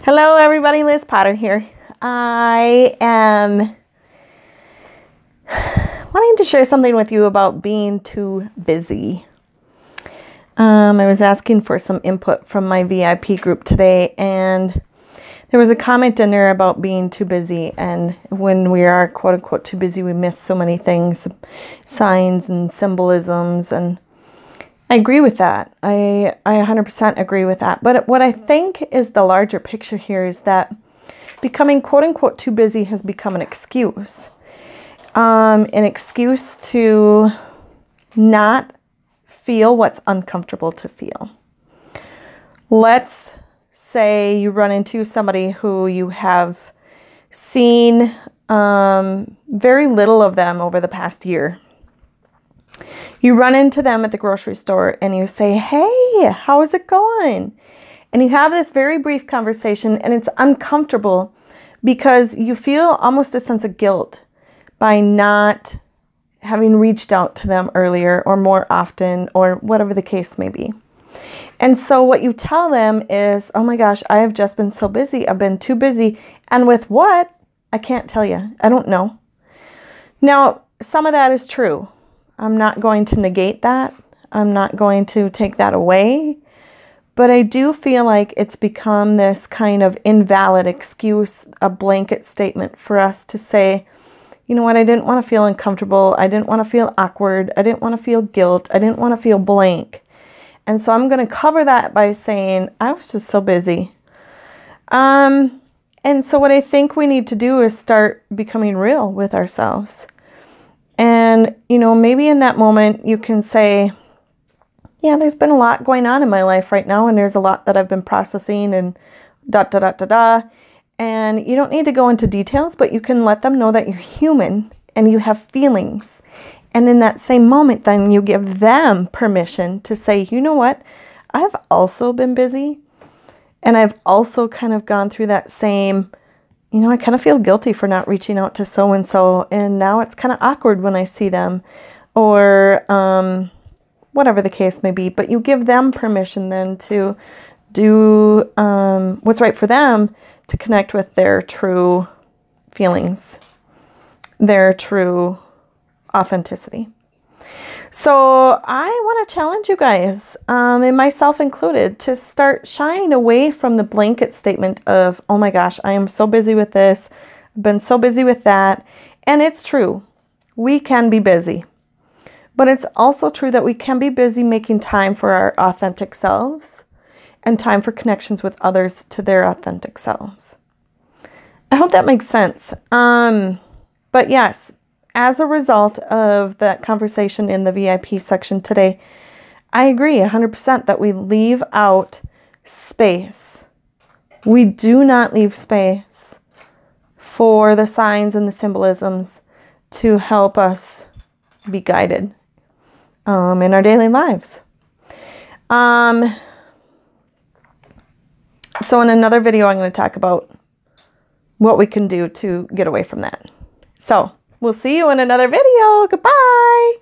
Hello everybody, Liz Potter here. I am wanting to share something with you about being too busy. I was asking for some input from my VIP group today, and there was a comment in there about being too busy, and when we are quote unquote too busy, we miss so many things, signs and symbolisms, and I agree with that. I 100% agree with that. But what I think is the larger picture here is that becoming quote unquote too busy has become an excuse. An excuse to not feel what's uncomfortable to feel. Let's say you run into somebody who you have seen very little of them over the past year. You run into them at the grocery store and you say, "Hey, how is it going?" And you have this very brief conversation, and it's uncomfortable because you feel almost a sense of guilt by not having reached out to them earlier or more often or whatever the case may be. And so what you tell them is, "Oh my gosh, I have just been so busy. I've been too busy." And with what? I can't tell you. I don't know. Now, some of that is true. I'm not going to negate that. I'm not going to take that away. But I do feel like it's become this kind of invalid excuse, a blanket statement for us to say, you know what, I didn't want to feel uncomfortable. I didn't want to feel awkward. I didn't want to feel guilt. I didn't want to feel blank. And so I'm going to cover that by saying, I was just so busy. And so what I think we need to do is start becoming real with ourselves. And, you know, maybe in that moment you can say, yeah, there's been a lot going on in my life right now, and there's a lot that I've been processing and And you don't need to go into details, but you can let them know that you're human and you have feelings. And in that same moment, then you give them permission to say, you know what, I've also been busy, and I've also kind of gone through that same, you know, I kind of feel guilty for not reaching out to so-and-so, and now it's kind of awkward when I see them, or whatever the case may be. But you give them permission then to do what's right for them, to connect with their true feelings, their true authenticity. So I want to challenge you guys, and myself included, to start shying away from the blanket statement of, oh my gosh, I am so busy with this, I've been so busy with that. And it's true, we can be busy. But it's also true that we can be busy making time for our authentic selves and time for connections with others to their authentic selves. I hope that makes sense. But yes, as a result of that conversation in the VIP section today, I agree 100% that we leave out space. We do not leave space for the signs and the symbolisms to help us be guided in our daily lives. So in another video, I'm going to talk about what we can do to get away from that. So we'll see you in another video. Goodbye.